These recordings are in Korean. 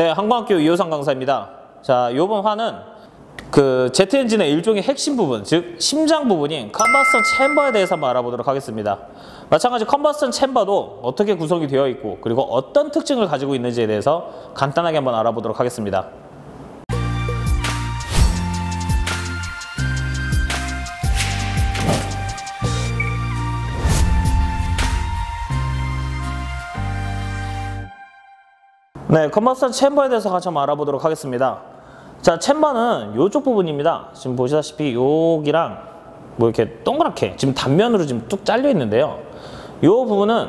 네, 항공학교 이호상 강사입니다. 자, 이번 화는 그 제트 엔진의 일종의 핵심 부분, 즉 심장 부분인 컨버스턴 챔버에 대해서 한번 알아보도록 하겠습니다. 마찬가지 컨버스턴 챔버도 어떻게 구성이 되어 있고 그리고 어떤 특징을 가지고 있는지에 대해서 간단하게 한번 알아보도록 하겠습니다. 네, 컨버스턴 챔버에 대해서 같이 한번 알아보도록 하겠습니다. 자, 챔버는 이쪽 부분입니다. 지금 보시다시피 여기랑 뭐 이렇게 동그랗게 지금 단면으로 지금 뚝 잘려 있는데요. 이 부분은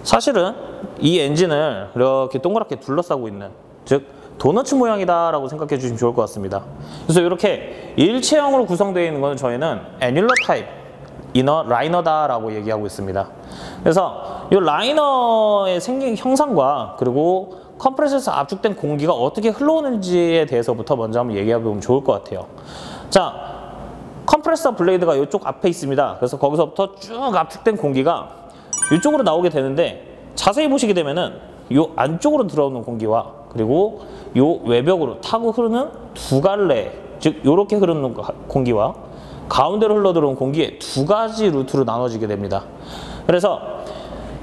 사실은 이 엔진을 이렇게 동그랗게 둘러싸고 있는, 즉 도너츠 모양이다 라고 생각해 주시면 좋을 것 같습니다. 그래서 이렇게 일체형으로 구성되어 있는 것은 저희는 애뉰러 타입 이너 라이너다 라고 얘기하고 있습니다. 그래서 이 라이너의 생긴 형상과 그리고 컴프레서에서 압축된 공기가 어떻게 흘러오는지에 대해서부터 먼저 한번 얘기해보면 좋을 것 같아요. 자, 컴프레서 블레이드가 이쪽 앞에 있습니다. 그래서 거기서부터 쭉 압축된 공기가 이쪽으로 나오게 되는데, 자세히 보시게 되면은 이 안쪽으로 들어오는 공기와 그리고 이 외벽으로 타고 흐르는 두 갈래, 즉 이렇게 흐르는 공기와 가운데로 흘러 들어온 공기의 두 가지 루트로 나눠지게 됩니다. 그래서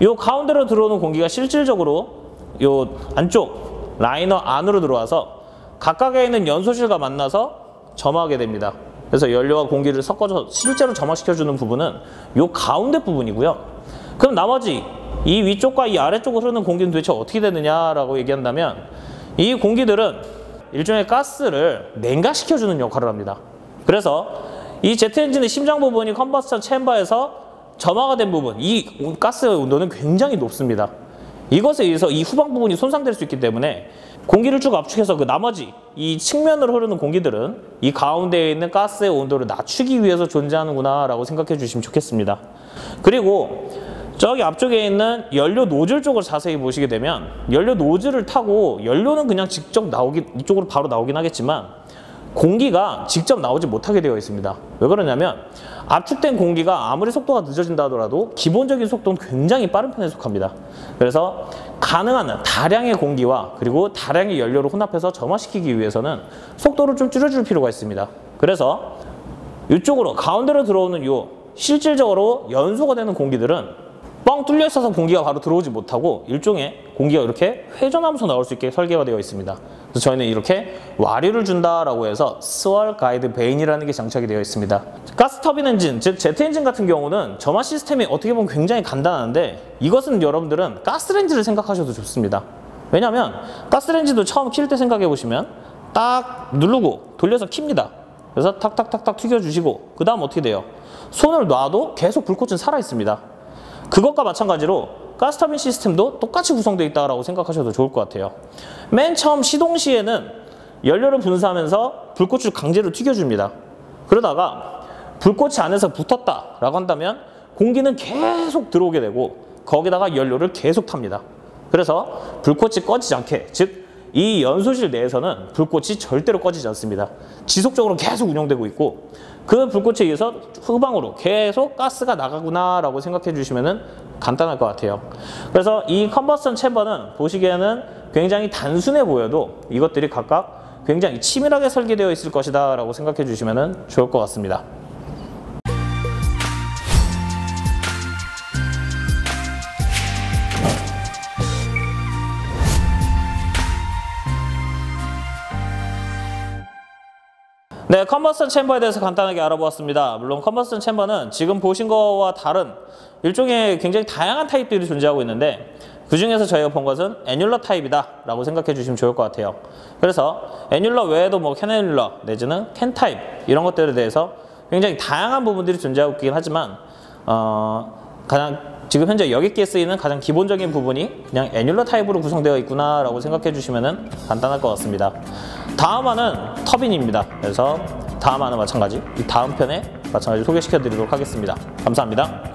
이 가운데로 들어오는 공기가 실질적으로 이 안쪽 라이너 안으로 들어와서 각각에 있는 연소실과 만나서 점화하게 됩니다. 그래서 연료와 공기를 섞어서 실제로 점화시켜주는 부분은 이 가운데 부분이고요. 그럼 나머지 이 위쪽과 이 아래쪽으로 흐르는 공기는 도대체 어떻게 되느냐라고 얘기한다면, 이 공기들은 일종의 가스를 냉각시켜주는 역할을 합니다. 그래서 이 제트 엔진의 심장 부분이 컨버스턴 챔버에서 점화가 된 부분, 이 가스의 온도는 굉장히 높습니다. 이것에 의해서 이 후방 부분이 손상될 수 있기 때문에 공기를 쭉 압축해서 그 나머지 이 측면으로 흐르는 공기들은 이 가운데에 있는 가스의 온도를 낮추기 위해서 존재하는구나 라고 생각해 주시면 좋겠습니다. 그리고 저기 앞쪽에 있는 연료 노즐 쪽을 자세히 보시게 되면, 연료 노즐을 타고 연료는 그냥 직접 이쪽으로 바로 나오긴 하겠지만 공기가 직접 나오지 못하게 되어 있습니다. 왜 그러냐면 압축된 공기가 아무리 속도가 늦어진다 하더라도 기본적인 속도는 굉장히 빠른 편에 속합니다. 그래서 가능한 다량의 공기와 그리고 다량의 연료를 혼합해서 점화시키기 위해서는 속도를 좀 줄여줄 필요가 있습니다. 그래서 이쪽으로 가운데로 들어오는 실질적으로 연소가 되는 공기들은 뻥 뚫려 있어서 공기가 바로 들어오지 못하고 일종의 공기가 이렇게 회전하면서 나올 수 있게 설계가 되어 있습니다. 그래서 저희는 이렇게 와류를 준다라고 해서 스월 가이드 베인이라는 게 장착이 되어 있습니다. 가스 터빈 엔진, 즉 제트 엔진 같은 경우는 점화 시스템이 어떻게 보면 굉장히 간단한데, 이것은 여러분들은 가스레인지를 생각하셔도 좋습니다. 왜냐하면 가스레인지도 처음 킬 때 생각해 보시면 딱 누르고 돌려서 킵니다. 그래서 탁탁탁탁 튀겨주시고 그 다음 어떻게 돼요? 손을 놔도 계속 불꽃은 살아 있습니다. 그것과 마찬가지로 가스터빈 시스템도 똑같이 구성되어 있다고 생각하셔도 좋을 것 같아요. 맨 처음 시동 시에는 연료를 분사하면서 불꽃을 강제로 튀겨줍니다. 그러다가 불꽃이 안에서 붙었다라고 한다면 공기는 계속 들어오게 되고 거기다가 연료를 계속 탑니다. 그래서 불꽃이 꺼지지 않게, 즉 이 연소실 내에서는 불꽃이 절대로 꺼지지 않습니다. 지속적으로 계속 운영되고 있고, 그 불꽃에 의해서 후방으로 계속 가스가 나가구나 라고 생각해 주시면 간단할 것 같아요. 그래서 이 컨버스턴 챔버는 보시기에는 굉장히 단순해 보여도 이것들이 각각 굉장히 치밀하게 설계되어 있을 것이다 라고 생각해 주시면 좋을 것 같습니다. 네, 컨버스턴 챔버에 대해서 간단하게 알아보았습니다. 물론 컨버스턴 챔버는 지금 보신 거와 다른 일종의 굉장히 다양한 타입들이 존재하고 있는데, 그 중에서 저희가 본 것은 애뉰러 타입이다 라고 생각해 주시면 좋을 것 같아요. 그래서 애뉰러 외에도 뭐 캔애뉰러 내지는 캔 타입 이런 것들에 대해서 굉장히 다양한 부분들이 존재하고 있긴 하지만 가장 지금 현재 여기에 쓰이는 가장 기본적인 부분이 그냥 애뉰러 타입으로 구성되어 있구나 라고 생각해 주시면 간단할 것 같습니다. 다음 화는 터빈입니다. 그래서 다음 화는 마찬가지, 이 다음 편에 마찬가지 소개시켜 드리도록 하겠습니다. 감사합니다.